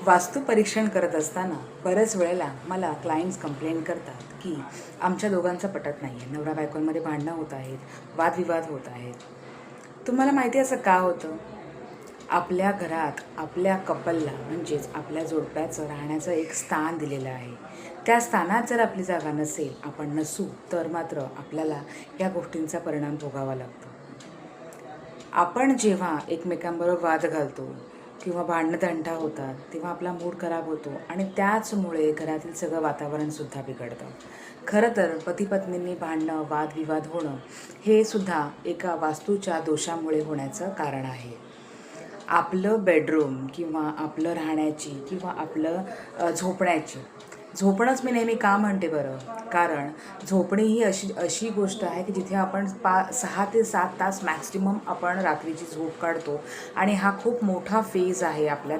वास्तू परीक्षण करत असताना बऱ्याच वेळेला मला क्लायंट्स कंप्लेंट करतात की आमच्या दोघांचं पटत नाही आहे, नवरा बायकोंमध्ये भांडणं होत आहेत, वादविवाद होत आहेत. तुम्हाला माहिती आहे असं का होतं? आपल्या घरात आपल्या कपलला म्हणजेच आपल्या जोडप्याचं राहण्याचं एक स्थान दिलेलं आहे. त्या स्थानात जर आपली जागा नसेल, आपण नसू, तर मात्र आपल्याला या गोष्टींचा परिणाम भोगावा लागतो. आपण जेव्हा एकमेकांबरोबर वाद घालतो किंवा भांडणतंटा होतात, तेव्हा आपला मूड खराब होतो आणि त्याचमुळे घरातील सगळं वातावरणसुद्धा बिघडतं. खरं तर पती-पत्नींनी भांडणं, वादविवाद होणं हे सुद्धा एका वास्तूच्या दोषामुळे होण्याचं कारण आहे. आपलं बेडरूम किंवा आपलं राहण्याची किंवा आपलं झोपण्याची झोपणंच मी नेहमी का म्हणते बरं? कारण झोपणे ही अशी अशी गोष्ट आहे की जिथे आपण 6 ते 7 तास मॅक्सिमम आपण रात्रीची झोप काढतो आणि हा खूप मोठा फेज आहे आपल्या